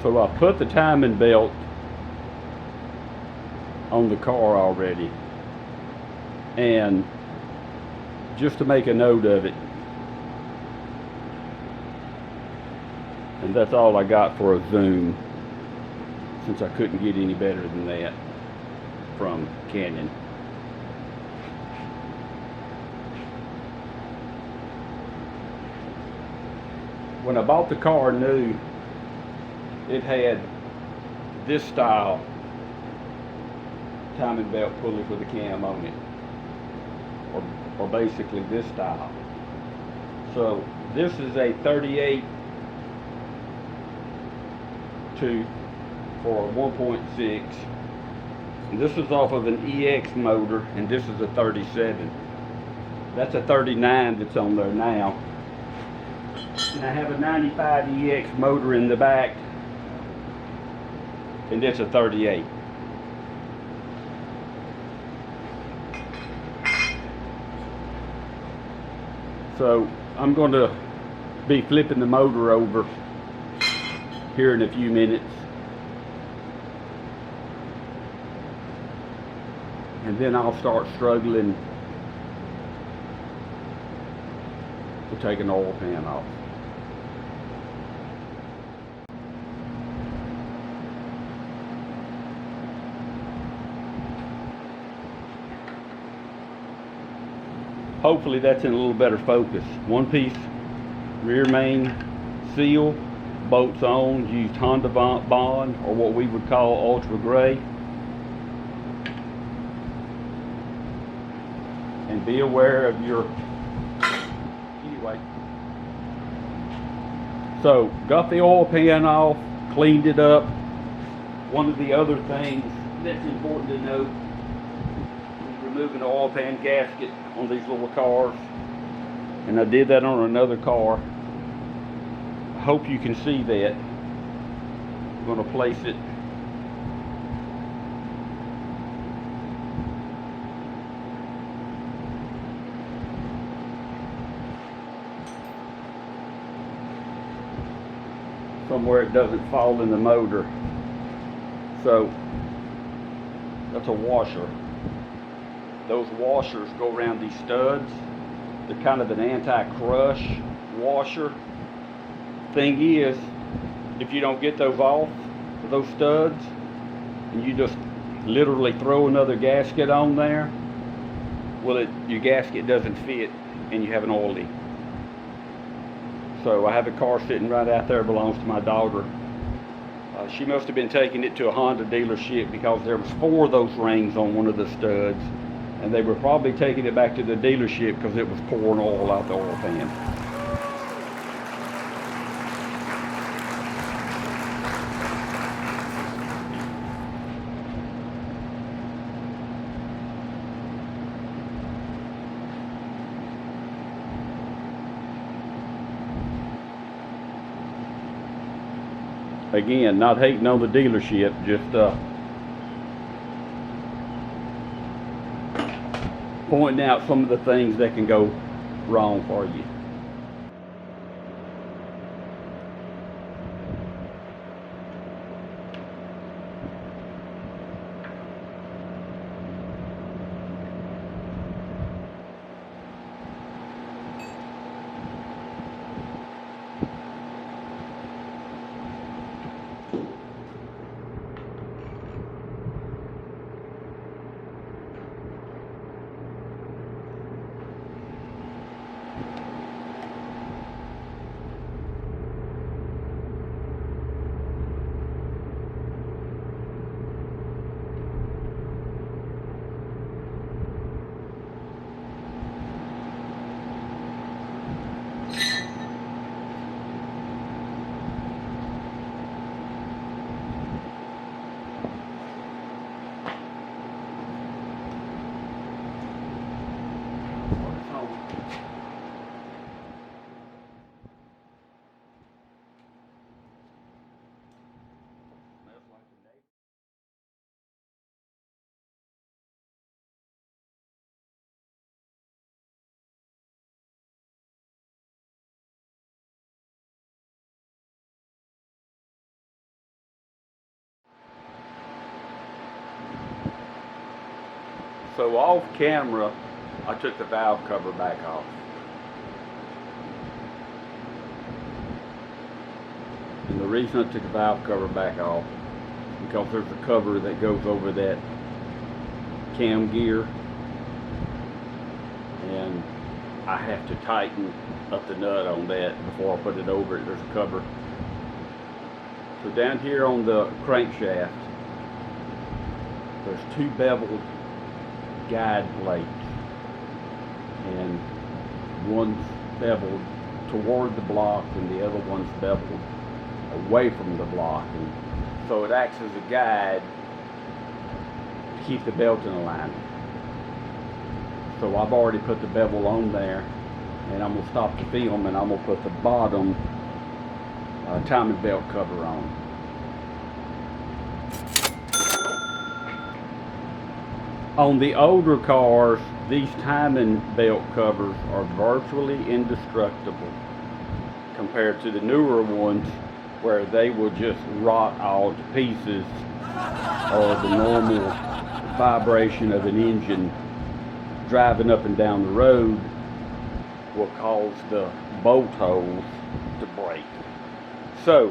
So I put the timing belt on the car already, and just to make a note of it, and that's all I got for a zoom, since I couldn't get any better than that from Canon. When I bought the car new, it had this style timing belt pulley for the cam on it, or basically this style. So this is a 38 tooth for a 1.6, and this is off of an EX motor, and this is a 37. That's a 39 that's on there now. And I have a 95 EX motor in the back, and it's a 38. So I'm going to be flipping the motor over here in a few minutes, and then I'll start struggling to take an oil pan off. Hopefully that's in a little better focus. One piece rear main seal, bolts on, used Honda Bond, or what we would call ultra gray. And be aware of your, anyway. So got the oil pan off, cleaned it up. One of the other things that's important to note, removing the oil pan gasket on these little cars, and I did that on another car. I hope you can see that. I'm going to place it somewhere it doesn't fall in the motor. So that's a washer. Those washers go around these studs. They're kind of an anti-crush washer. Thing is, if you don't get those off of those studs, and you just literally throw another gasket on there, well, your gasket doesn't fit, and you have an oil leak. So I have a car sitting right out there, belongs to my daughter. She must have been taking it to a Honda dealership, because there was 4 of those rings on one of the studs, and they were probably taking it back to the dealership because it was pouring oil out the oil pan. Again, not hating on the dealership, just pointing out some of the things that can go wrong for you. So off camera, I took the valve cover back off. And the reason I took the valve cover back off is because there's a cover that goes over that cam gear, and I have to tighten up the nut on that before I put it over it. There's a cover. So down here on the crankshaft, there's two beveled guide plates, and one's beveled toward the block and the other one's beveled away from the block, and so it acts as a guide to keep the belt in alignment. So I've already put the bevel on there, and I'm going to stop the film and I'm going to put the bottom timing belt cover on. On the older cars, these timing belt covers are virtually indestructible compared to the newer ones, where they will just rot all to pieces, or the normal vibration of an engine driving up and down the road will cause the bolt holes to break. So,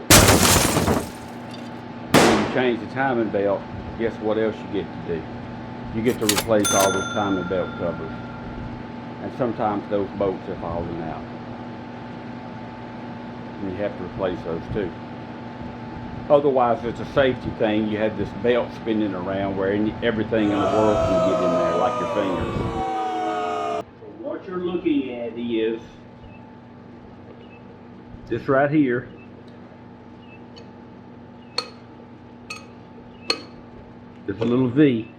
when you change the timing belt, guess what else you get to do? You get to replace all those timing belt covers. And sometimes those bolts have fallen out, and you have to replace those too. Otherwise, it's a safety thing. You have this belt spinning around where everything in the world can get in there, like your fingers. So what you're looking at is this right here. There's a little V.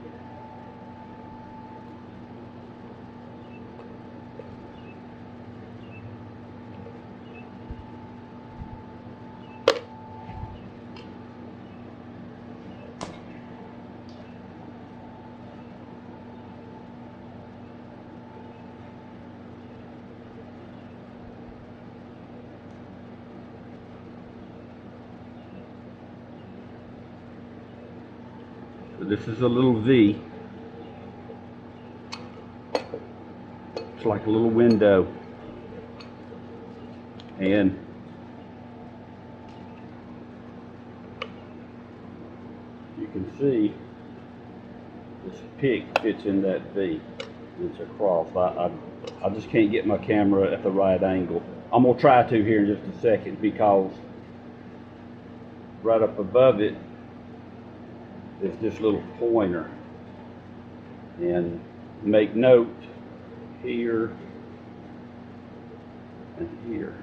So this is a little V. It's like a little window. And you can see this pick fits in that V. It's across. I just can't get my camera at the right angle. I'm going to try to here in just a second, because right up above it is this little pointer. And make note here and here.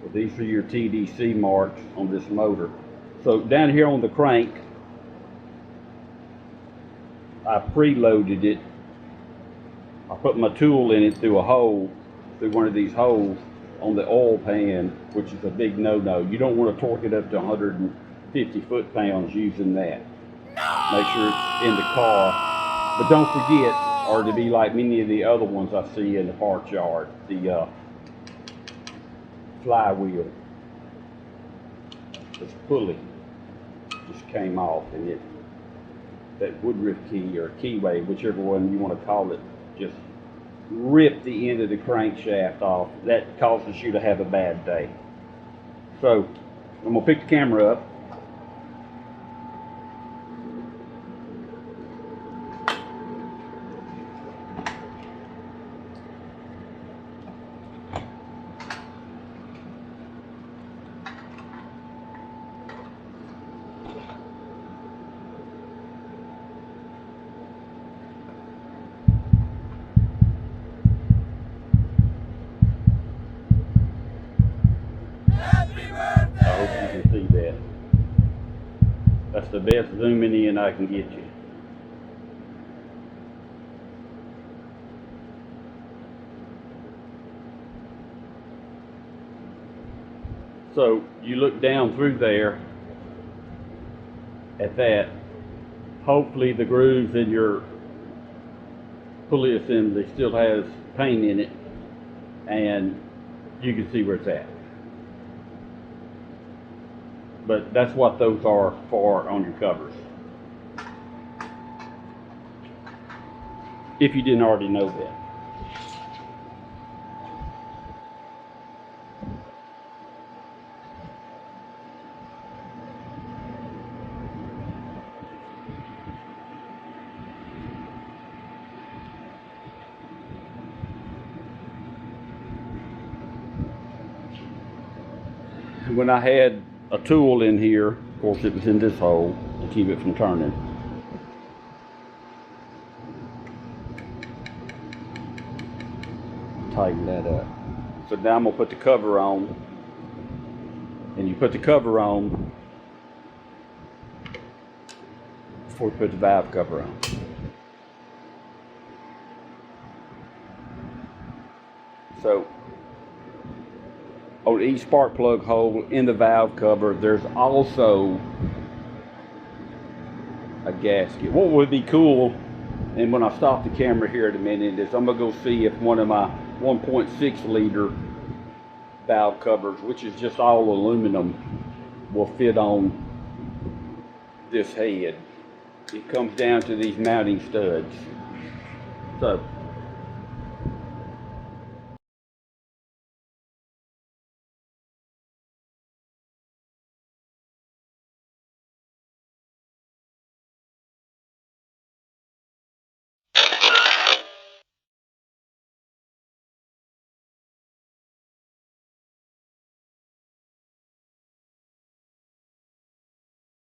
So these are your TDC marks on this motor. So down here on the crank, I preloaded it. I put my tool in it through a hole, through one of these holes on the oil pan, which is a big no-no. You don't want to torque it up to 150 foot-pounds using that. Make sure it's in the car. But don't forget, or to be like many of the other ones I see in the parts yard, the flywheel, this pulley just came off, and that woodruff key or keyway, whichever one you want to call it, just ripped the end of the crankshaft off. That causes you to have a bad day. So I'm going to pick the camera up. I hope you can see that. That's the best zooming in I can get you. So you look down through there at that. Hopefully the grooves in your pulley assembly still has paint in it, and you can see where it's at. But that's what those are for on your covers. if you didn't already know that. When I had a tool in here, of course it was in this hole to keep it from turning. Tighten that up. So now I'm gonna put the cover on, and you put the cover on before you put the valve cover on. So on each spark plug hole in the valve cover, there's also a gasket. What would be cool, and when I stop the camera here in a minute, is I'm gonna go see if one of my 1.6 liter valve covers, which is just all aluminum, will fit on this head. It comes down to these mounting studs. So